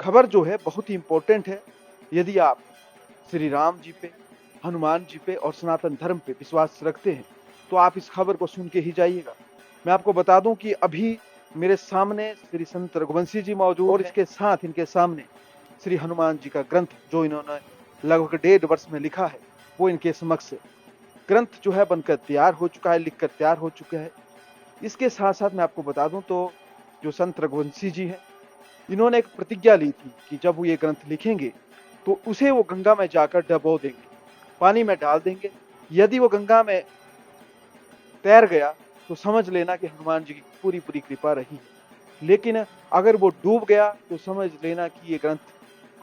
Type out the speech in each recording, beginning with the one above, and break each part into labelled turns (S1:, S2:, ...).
S1: खबर जो है बहुत ही इम्पोर्टेंट है। यदि आप श्री राम जी पे, हनुमान जी पे और सनातन धर्म पे विश्वास रखते हैं, तो आप इस खबर को सुन के ही जाइएगा। मैं आपको बता दूं कि अभी मेरे सामने श्री संत रघुवंशी जी मौजूद और इसके साथ इनके सामने श्री हनुमान जी का ग्रंथ जो इन्होंने लगभग 1.5 वर्ष में लिखा है, वो इनके समक्ष ग्रंथ जो है बनकर तैयार हो चुका है, लिखकर तैयार हो चुका है। इसके साथ साथ मैं आपको बता दूं तो जो संत रघुवंशी जी हैं, इन्होंने एक प्रतिज्ञा ली थी कि जब वो ये ग्रंथ लिखेंगे तो उसे वो गंगा में जाकर डबो देंगे, पानी में डाल देंगे। यदि वो गंगा में तैर गया तो समझ लेना कि हनुमान जी की पूरी पूरी कृपा रही है, लेकिन अगर वो डूब गया तो समझ लेना कि ये ग्रंथ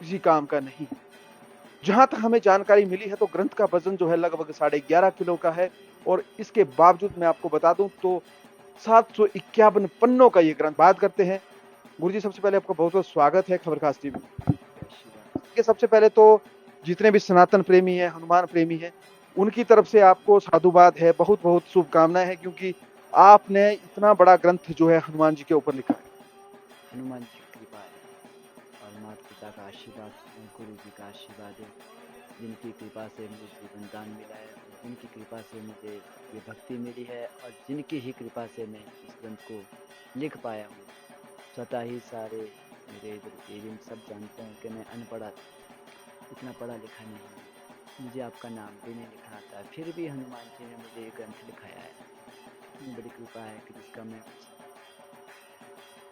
S1: किसी काम का नहीं है। जहां तक हमें जानकारी मिली है तो ग्रंथ का वजन जो है लगभग 11.5 किलो का है, और इसके बावजूद मैं आपको बता दूं तो 751 पन्नों का ये ग्रंथ। बात करते हैं गुरु जी, सबसे पहले आपका बहुत बहुत स्वागत है खबरखास टीवी में। कि सबसे पहले तो जितने भी सनातन प्रेमी हैं, हनुमान प्रेमी हैं, उनकी तरफ से आपको साधुवाद है, बहुत बहुत शुभकामनाएं हैं, क्योंकि आपने इतना बड़ा ग्रंथ जो है हनुमान जी के ऊपर लिखा है।
S2: हनुमान जी की कृपा है और माता पिता का आशीर्वाद, गुरु जी का आशीर्वाद है, जिनकी कृपा से मुझे जीवन दान मिला है, जिनकी कृपा से मुझे ये भक्ति मिली है और जिनकी ही कृपा से मैं इस ग्रंथ को लिख पाया हूँ। स्वतः ही सारे मेरे इधर सब जानते हैं कि मैं अनपढ़ था, इतना पढ़ा लिखा नहीं हूँ, मुझे आपका नाम भी नहीं लिखा आता, फिर भी हनुमान जी ने मुझे ये ग्रंथ लिखाया है। इतनी बड़ी कृपा है कि जिसका मैं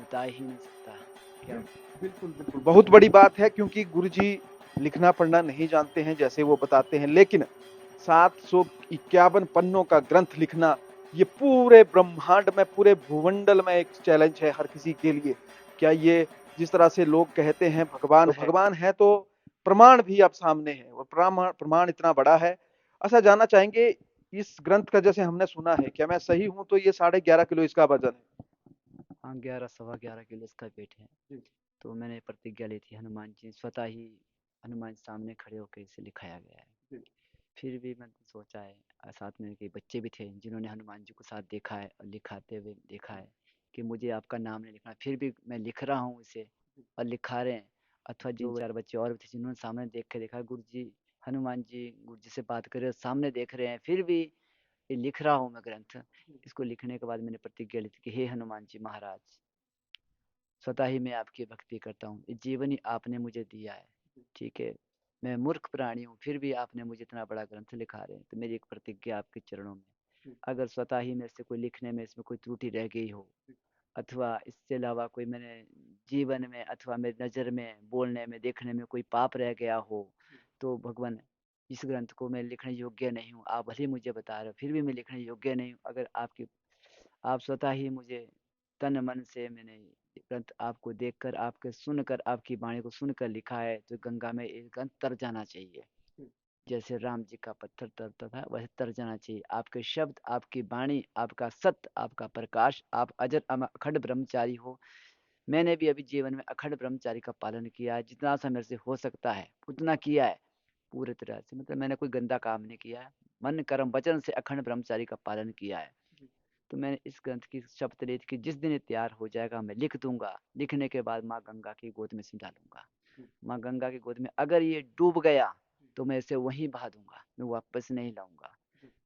S2: बता ही नहीं सकता। क्या
S1: बिल्कुल बिल्कुल, बहुत बड़ी बात है, क्योंकि गुरु जी लिखना पढ़ना नहीं जानते हैं जैसे वो बताते हैं, लेकिन 751 पन्नों का ग्रंथ लिखना ये पूरे ब्रह्मांड में, पूरे भूमंडल में एक चैलेंज है हर किसी के लिए। क्या ये, जिस तरह से लोग कहते हैं भगवान है, भगवान है तो प्रमाण भी अब सामने है, और प्रमाण प्रमाण इतना बड़ा है। अच्छा, जानना चाहेंगे इस ग्रंथ का, जैसे हमने सुना है, क्या मैं सही हूं तो ये 11.5 किलो इसका वजन है?
S2: हाँ, 11 सवा 11 किलो इसका वेट है। तो मैंने प्रतिज्ञा ली थी, हनुमान जी स्वतः ही हनुमान सामने खड़े होकर इसे लिखाया गया है। फिर भी मैंने सोचा है, साथ में कई बच्चे भी थे जिन्होंने हनुमान जी को साथ देखा है और लिखाते हुए देखा है कि मुझे आपका नाम नहीं लिखना, फिर भी मैं लिख रहा हूँ इसे और लिखा रहे हैं। अथवा जो 4 बच्चे और भी थे जिन्होंने सामने देख के देखा, गुरु जी हनुमान जी गुरु जी से बात कर रहे सामने देख रहे हैं, फिर भी ये लिख रहा हूँ मैं ग्रंथ। इसको लिखने के बाद मैंने प्रतिज्ञा ली थी कि हे हनुमान जी महाराज, स्वतः ही मैं आपकी भक्ति करता हूँ, ये जीवन ही आपने मुझे दिया है, ठीक है, मैं मूर्ख प्राणी हूँ, फिर भी आपने मुझे इतना बड़ा ग्रंथ लिखा रहे हैं, तो मेरी एक प्रतिज्ञा आपके चरणों में, अगर स्वतः ही मेरे से कोई लिखने में इसमें कोई त्रुटि रह गई हो, अथवा इससे अलावा कोई मैंने जीवन में अथवा मेरी नज़र में, बोलने में, देखने में कोई पाप रह गया हो, तो भगवान इस ग्रंथ को मैं लिखने योग्य नहीं हूँ, आप भले मुझे बता रहे हो, फिर भी मैं लिखने योग्य नहीं हूँ। अगर आपकी आप स्वतः ही मुझे तन मन से मैंने ये ग्रंथ आपको देखकर, आपके सुनकर, आपकी वाणी को सुनकर लिखा है, तो गंगा में ये ग्रंथ तर जाना चाहिए। जैसे राम जी का पत्थर तरता था, वैसे तर जाना चाहिए। आपके शब्द, आपकी वाणी, आपका सत्य, आपका प्रकाश, आप अजर अखंड ब्रह्मचारी हो। मैंने भी अभी जीवन में अखंड ब्रह्मचारी का पालन किया है, जितना सा मेरे से हो सकता है उतना किया है, पूरे तरह से, मतलब मैंने कोई गंदा काम नहीं किया है, मन कर्म वचन से अखंड ब्रह्मचारी का पालन किया है। तो मैंने इस ग्रंथ की शपथ ली थी कि जिस दिन ये तैयार हो जाएगा मैं लिख दूंगा, लिखने के बाद माँ गंगा की गोद में सिंचा लूंगा। माँ गंगा की गोद में अगर ये डूब गया तो मैं इसे वहीं बहा दूंगा, मैं वापस नहीं लाऊंगा।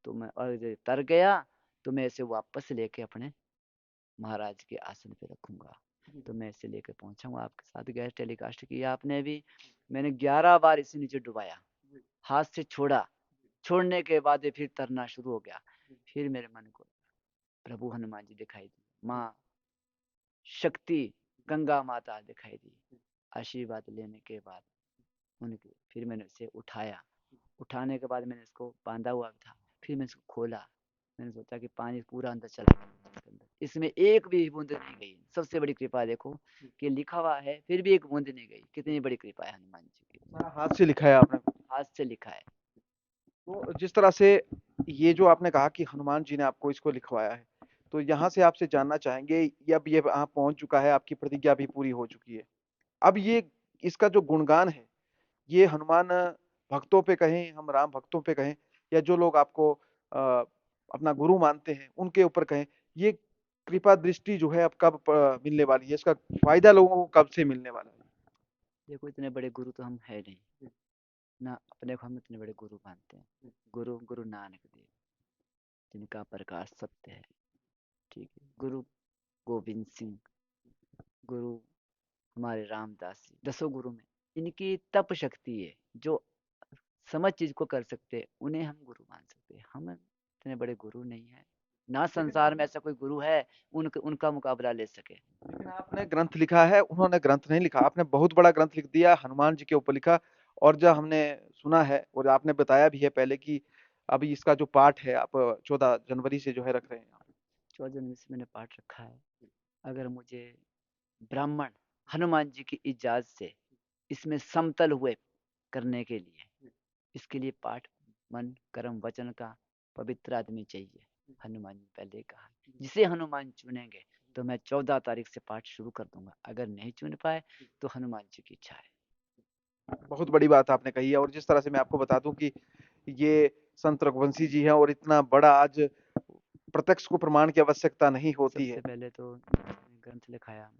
S2: तो मैं, और यदि तर गया तो मैं इसे वापस लेके अपने महाराज के आसन पे रखूंगा। तो मैं इसे लेकर पहुंचाऊंगा आपके साथ। गैर टेलीकास्ट किया आपने भी, मैंने 11 बार इसे नीचे डुबाया, हाथ से छोड़ा, छोड़ने के बाद ये फिर तरना शुरू हो गया। फिर मेरे मन को प्रभु हनुमान जी दिखाई दी, माँ शक्ति गंगा माता दिखाई दी। आशीर्वाद लेने के बाद उनके फिर मैंने उसे उठाया, उठाने के बाद मैंने इसको बांधा हुआ था, फिर मैंने इसको खोला, मैंने सोचा कि पानी पूरा अंदर चला गया, इसमें एक भी बूंद नहीं गई। सबसे बड़ी कृपा देखो कि लिखा हुआ है फिर भी एक बूंद नहीं गई, कितनी बड़ी कृपा है हनुमान जी की।
S1: हाथ से लिखा है आपने?
S2: हाथ से लिखा है।
S1: तो जिस तरह से ये जो आपने कहा कि हनुमान जी ने आपको इसको लिखवाया है, तो यहाँ से आपसे जानना चाहेंगे, ये अब ये वहाँ पहुंच चुका है, आपकी प्रतिज्ञा भी पूरी हो चुकी है, अब ये इसका जो गुणगान है, ये हनुमान भक्तों पे कहें, हम राम भक्तों पे कहें, या जो लोग आपको अपना गुरु मानते हैं उनके ऊपर कहें, ये कृपा दृष्टि जो है अब कब मिलने वाली है, इसका फायदा लोगों को कब से मिलने वाला है?
S2: देखो इतने बड़े गुरु तो हम है नहीं, ना अपने को हम इतने बड़े गुरु मानते हैं। गुरु गुरु नानक देव, जिनका प्रकाश सत्य है, ठीक है। गुरु गोविंद सिंह, गुरु हमारे रामदास जी, दसों गुरु में इनकी तप शक्ति है। जो समझ चीज को कर सकते हैं उन्हें हम गुरु मान सकते हैं। हम इतने बड़े गुरु नहीं है, ना संसार में ऐसा कोई गुरु है उनका मुकाबला ले सके।
S1: लेकिन आपने ग्रंथ लिखा है, उन्होंने ग्रंथ नहीं लिखा। आपने बहुत बड़ा ग्रंथ लिख दिया, हनुमान जी के ऊपर लिखा। और जो हमने सुना है और आपने बताया भी है पहले कि अभी इसका जो पाठ है आप 14 जनवरी से जो है रख रहे हैं।
S2: 14 जनवरी से मैंने पाठ रखा है। अगर मुझे ब्राह्मण हनुमान जी की इजाजत से इसमें समतल हुए करने के लिए, इसके लिए पाठ मन कर्म वचन का पवित्र आदमी चाहिए। हनुमान जी पहले कहा, जिसे हनुमान चुनेंगे तो मैं 14 तारीख से पाठ शुरू कर दूंगा। अगर नहीं चुन पाए तो हनुमान जी की इच्छा है।
S1: बहुत बड़ी बात आपने कही है। और जिस तरह से मैं आपको बता दूं कि ये संत रघुवंशी जी हैं और इतना बड़ा आज प्रत्यक्ष को प्रमाण की आवश्यकता नहीं होती है।
S2: सबसे पहले तो मैंने ग्रंथ लिखाया,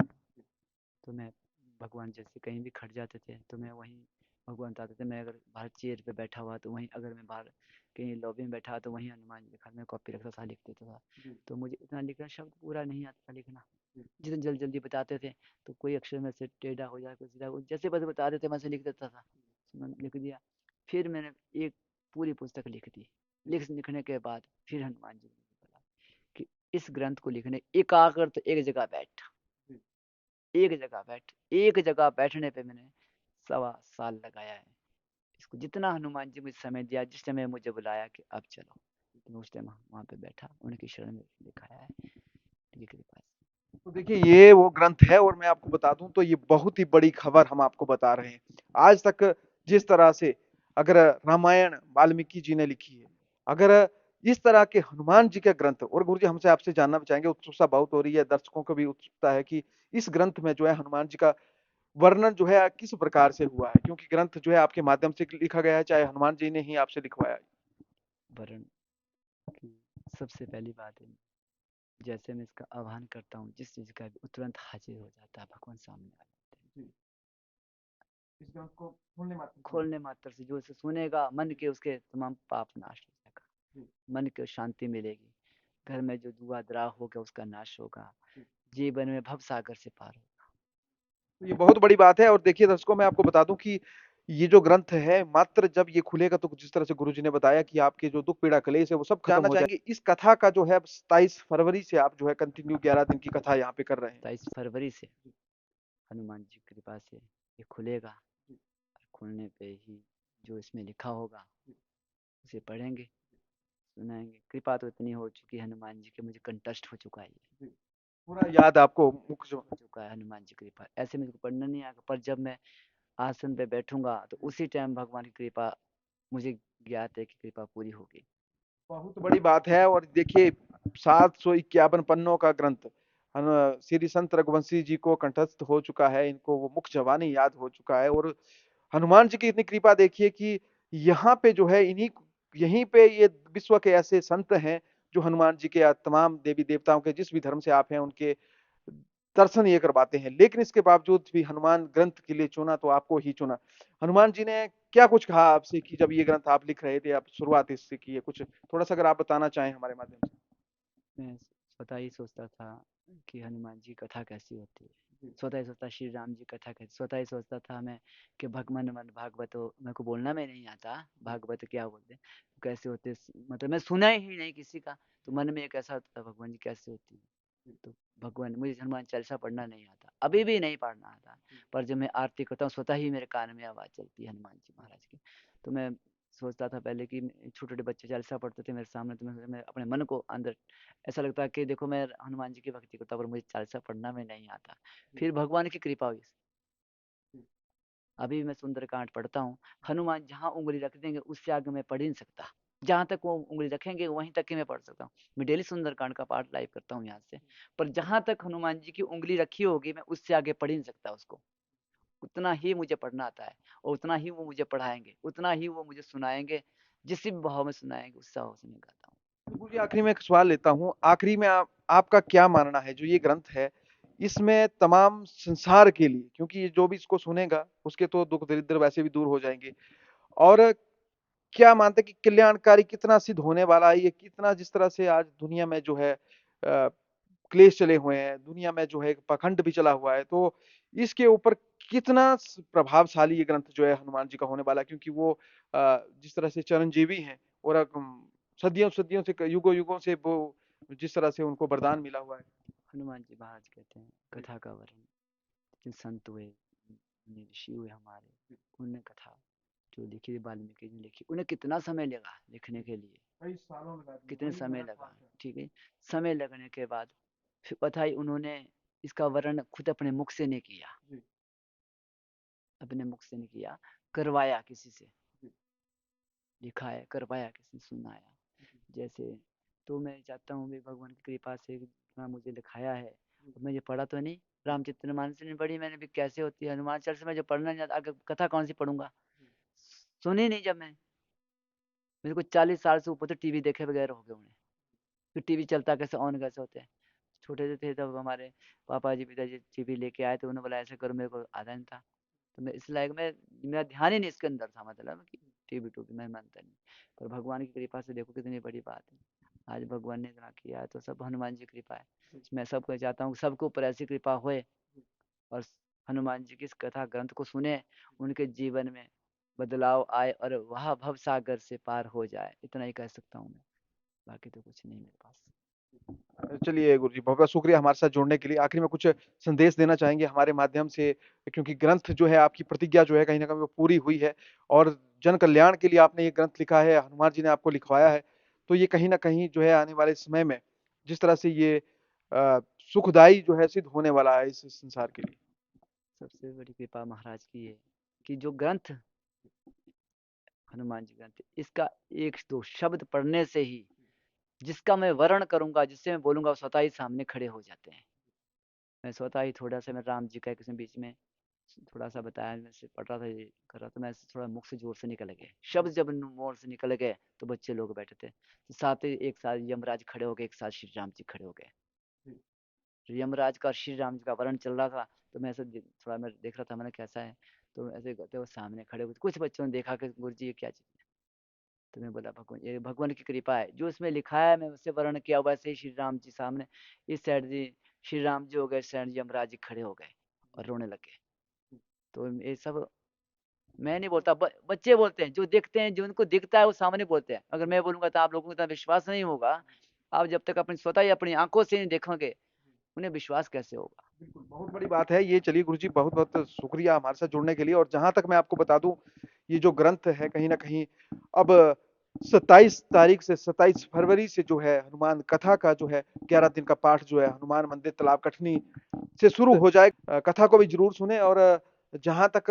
S2: तो मैं भगवान जैसे कहीं भी खट जाते थे तो मैं वहीं भगवान आते थे। मैं अगर बाहर चेयर पे बैठा हुआ तो वहीं, अगर मैं बाहर कहीं लॉबी में बैठा तो वहीं हनुमान जी लिखा, मैं कॉपी रखता था, लिख देता था। तो मुझे इतना लिखना, शब्द पूरा नहीं आता था लिखना। जितने जल्दी जल्दी बताते थे तो कोई अक्षर में से टेढ़ा हो जाए, कोई सीधा हो, जैसे बस बता देते मैं से लिख देता था। तो मैंने लिख दिया। फिर मैंने एक पूरी पुस्तक लिख दी। लिखने के बाद फिर हनुमान जी ने बोला कि इस ग्रंथ को लिखने एकाग्र तो एक जगह बैठ, एक जगह बैठने पे मैंने 1.25 साल लगाया है इसको। जितना हनुमान जी मुझे समय दिया, जिस समय मुझे बुलाया कि अब चलो, तो मैं उस टाइम वहां पे बैठा, उनकी शरण में लिखाया है, उनकी कृपा से।
S1: तो देखिए ये वो ग्रंथ है। और मैं आपको बता दूं तो ये बहुत ही बड़ी खबर हम आपको बता रहे हैं। आज तक जिस तरह से अगर रामायण वाल्मीकि जी ने लिखी है, अगर इस तरह के हनुमान जी के ग्रंथ, और गुरु जी हमसे आपसे जानना भी चाहेंगे, उत्सुकता बहुत हो रही है, दर्शकों को भी उत्सुकता है कि इस ग्रंथ में जो है हनुमान जी का वर्णन जो है किस प्रकार से हुआ है, क्योंकि ग्रंथ जो है आपके माध्यम से लिखा गया है, चाहे हनुमान जी ने ही आपसे लिखवाया है।
S2: वरण की सबसे पहली बात है, जैसे मैं इसका आह्वान करता हूँ, जिस चीज का भी तुरंत हाजिर हो जाता है, भगवान सामने आ जाते हैं।
S1: इस ग्रंथ को खोलने मात्र से
S2: खोलने मात्र से जो इसे सुनेगा, मन के उसके तमाम पाप नाश हो जाएगा, मन को शांति मिलेगी, घर में जो दुआ द्राह हो गया उसका नाश होगा, जीवन में भव सागर से पार होगा।
S1: तो ये बहुत बड़ी बात है। और देखिए दर्शकों, मैं आपको बता दूं कि ये जो ग्रंथ है, मात्र जब ये खुलेगा तो जिस तरह से गुरुजी ने बताया कि आपके जो दुख पीड़ा क्लेश है वो सब खत्म हो जाएंगे। इस कथा का जो है 27 फरवरी से आप जो है कंटिन्यू 11 दिन की कथा यहाँ पे कर रहे हैं।
S2: 23 फरवरी से हनुमान जी की कृपा से ये खुलेगा। और खुलने पे ही जो इसमें लिखा होगा उसे पढ़ेंगे, सुनाएंगे। कृपा तो इतनी हो चुकी है हनुमान जी के, मुझे कंटस्ट हो चुका है ये,
S1: पूरा याद आपको मुख्य जो
S2: हो चुका है हनुमान जी की कृपा। ऐसे मुझको पढ़ना नहीं आएगा, पर जब मैं आसन पे बैठूंगा तो उसी टाइम भगवान की कृपा मुझे ज्ञात है कि कृपा पूरी होगी।
S1: बहुत बड़ी बात है। और देखिए 751 पन्नों का ग्रंथ श्री संत रघुवंशी जी को कंठस्थ हो चुका है, इनको वो मुख्य जबानी याद हो चुका है। और हनुमान जी की इतनी कृपा देखिए कि यहाँ पे जो है इन्हीं यहीं पे ये विश्व के ऐसे संत हैं जो हनुमान जी के तमाम देवी देवताओं के, जिस भी धर्म से आप हैं, उनके दर्शन ये करवाते हैं। लेकिन इसके बावजूद भी हनुमान ग्रंथ के लिए चुना तो आपको ही चुना। हनुमान जी ने क्या कुछ कहा आपसे कि जब ये ग्रंथ आप लिख रहे थे, आप शुरुआत इससे की है, कुछ थोड़ा सा अगर आप बताना चाहें हमारे माध्यम से।
S2: मैं स्वतः ही सोचता था कि हनुमान जी कथा कैसी होती है, स्वतः ही सोचता श्री राम जी कथा कैसी, स्वतः ही सोचता था मैं कि भगवान मन भागवत हो, मेरे को बोलना में नहीं आता भागवत क्या बोलते हैं, कैसे होते, मतलब मैं सुना ही नहीं किसी का, तो मन में एक ऐसा होता था भगवान जी कैसे होती है। तो भगवान, मुझे हनुमान चालीसा पढ़ना नहीं आता, अभी भी नहीं पढ़ना आता, पर जब मैं आरती करता हूँ स्वतः ही मेरे कान में आवाज चलती है हनुमान जी महाराज की। तो मैं सोचता था पहले कि छोटे छोटे बच्चे चालीसा पढ़ते थे मेरे सामने, तो मैं अपने मन को अंदर ऐसा लगता है कि देखो मैं हनुमान जी की भक्ति करता हूँ, पर मुझे चालीसा पढ़ना में नहीं आता। फिर भगवान की कृपा हुई, अभी मैं सुंदरकांड पढ़ता हूँ, हनुमान जहाँ उंगली रख देंगे उससे आगे मैं पढ़ ही नहीं सकता, जहां तक वो उंगली रखेंगे वहीं तक ही मैं पढ़ सकता हूँ। मैं डेली सुंदरकांड का पाठ लाइव करता हूँ यहाँ से, पर जहां तक हनुमान जी की उंगली रखी होगी मैं उससे आगे पढ़ ही नहीं सकता उसको। उतना ही मुझे पढ़ना आता है, और उतना ही वो मुझे पढ़ाएंगे, उतना ही वो मुझे सुनाएंगे, जिस भी भाव में सुनाएंगे उस भाव से मैं गाता हूँ।
S1: तो गुरु जी आखिरी में एक सवाल लेता हूँ, आखिरी में आपका क्या मानना है जो ये ग्रंथ है, इसमें तमाम संसार के लिए, क्योंकि जो भी इसको सुनेगा उसके तो दुख दरिद्र वैसे भी दूर हो जाएंगे। और क्या मानते हैं कि कल्याणकारी कितना सिद्ध होने वाला है ये, कितना जिस तरह से आज दुनिया में जो है क्लेश चले हुए हैं, दुनिया में जो है एक पाखंड भी चला हुआ है, तो इसके ऊपर कितना प्रभावशाली ये ग्रंथ जो है हनुमान जी का होने वाला है, क्योंकि वो जिस तरह से चिरंजीवी हैं और सदियों सदियों से युगों युगों से वो जिस तरह से उनको वरदान मिला हुआ है।
S2: हनुमान जी महाराज कहते हैं कथा का वर्णन, जिन संत हुए, मुनि ऋषि हुए हमारे, उनने कथा जो लिखी वाल्मीकि जी ने लिखी, उन्हें कितना समय लगा लिखने के लिए,
S1: कई सालों लगा दिए,
S2: कितने
S1: बड़ी
S2: समय
S1: मेहनत
S2: लगा,
S1: मानते हैं।
S2: ठीक है। समय लगने के बाद फिर पता ही उन्होंने इसका वर्णन खुद अपने मुख से नहीं किया,
S1: जी,
S2: अपने मुख से नहीं किया, करवाया किसी से,
S1: जी,
S2: लिखा है, करवाया किसी ने, सुनाया।
S1: जी,
S2: जैसे तो मैं चाहता हूँ भी भगवान की कृपा से इतना मुझे लिखाया है,
S1: जी,
S2: और मैं ये पढ़ा तो नहीं, रामचरितमानस नहीं पढ़ी मैंने भी, कैसे होती है हनुमान चालीसा में जो पढ़ना नहीं आता, आगे कथा कौन सी पढ़ूंगा,
S1: जी,
S2: सुनी नहीं। जब मैं मेरे को 40 साल से ऊपर तो टीवी देखे बगैर हो गए उन्हें, फिर टीवी चलता कैसे, ऑन कैसे होते हैं। छोटे से थे तब हमारे पापा जी पिताजी टीवी लेके आए, तो उन्होंने बोला ऐसे करो, मेरे को आता नहीं था, तो मैं इस लायक में, मेरा ध्यान ही नहीं इसके अंदर था, मतलब कि टीवी टूवी मैं मानता नहीं। पर भगवान की कृपा से देखो कितनी बड़ी बात है, आज भगवान ने इतना किया है, तो सब हनुमान जी की कृपा है। मैं सबको चाहता हूँ सबके ऊपर ऐसी कृपा होए, और हनुमान जी की इस कथा ग्रंथ को सुने, उनके जीवन में बदलाव आए, और वह भव सागर से पार हो जाए, इतना ही कह सकता हूँ मैं, बाकी तो कुछ नहीं मेरे पास।
S1: चलिए गुरु जी, बहुत बहुत शुक्रिया हमारे साथ जुड़ने के लिए। आखिरी में कुछ संदेश देना चाहेंगे हमारे माध्यम से, क्योंकि ग्रंथ जो है आपकी प्रतिज्ञा जो है कहीं ना कहीं वो पूरी हुई है, और जन कल्याण के लिए आपने ये ग्रंथ लिखा है, हनुमान जी ने आपको लिखवाया है, तो ये कहीं ना कहीं जो है आने वाले समय में जिस तरह से ये अ, सुखदाई जो है सिद्ध होने वाला है इस संसार के लिए।
S2: सबसे बड़ी कृपा महाराज की है कि जो ग्रंथ हनुमान जी ग्रंथ, इसका एक दो शब्द पढ़ने से ही, जिसका मैं वर्ण करूंगा, जिससे मैं बोलूंगा, वो स्वतः ही सामने खड़े हो जाते हैं। मैं स्वतः ही थोड़ा सा, मैं राम जी का किसी बीच में थोड़ा सा बताया, मैं से पढ़ रहा था, ये कर रहा था, मैं थोड़ा मुख से जोर से निकल गए शब्द, जब मोर से निकल गए तो बच्चे लोग बैठे थे, तो साथ ही एक साथ यमराज खड़े हो गए, एक साथ श्री राम जी खड़े हो गए। तो यमराज का और श्री राम जी का वर्ण चल रहा था, तो मैं ऐसे थोड़ा मैं देख रहा था, मैंने कैसा है, तो ऐसे करते वो सामने खड़े हुए, कुछ बच्चों ने देखा कि गुरु जी ये क्या चीज है, तो मैं बोला भगवान, ये भगवान की कृपा है, जो इसमें लिखा है मैं उससे वर्ण किया, वैसे ही श्री राम जी सामने, इस साइड जी श्री राम जी हो गए, साइड यमराज जी खड़े हो गए और रोने लगे। तो ये सब मैं नहीं बोलता, बच्चे बोलते हैं, जो देखते हैं, जो उनको दिखता है वो सामने बोलते हैं। अगर मैं बोलूंगा तो आप लोगों को इतना विश्वास नहीं होगा, आप जब तक अपनी स्वतः ही अपनी आंखों से नहीं देखोगे, उन्हें विश्वास कैसे होगा।
S1: बिल्कुल, बहुत बड़ी बात है ये। चलिए गुरुजी, बहुत-बहुत शुक्रिया हमारे साथ जुड़ने के लिए। और जहाँ तक मैं आपको बता दूँ, ये जो ग्रंथ है कहीं न कहीं अब 27 तारीख से 27 फरवरी से जो है हनुमान कथा का जो है 11 दिन का पाठ जो है हनुमान मंदिर तालाब कठनी से शुरू हो जाए। कथा को भी ज़रूर सुनें। और जहाँ तक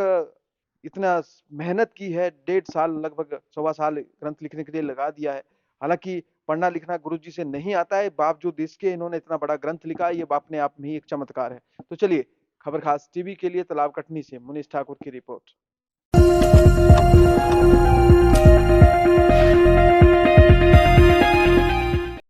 S1: इतना मेहनत की है, 1.5 साल लगभग सवा साल ग्रंथ लिखने के लिए लगा दिया है। हालाँकि पढ़ना लिखना गुरुजी से नहीं आता है, बावजूद इसके इन्होंने इतना बड़ा ग्रंथ लिखा है, ये अपने आप में ही एक चमत्कार है। तो चलिए, खबर खास टीवी के लिए तालाब कटनी से मुनीष ठाकुर की रिपोर्ट।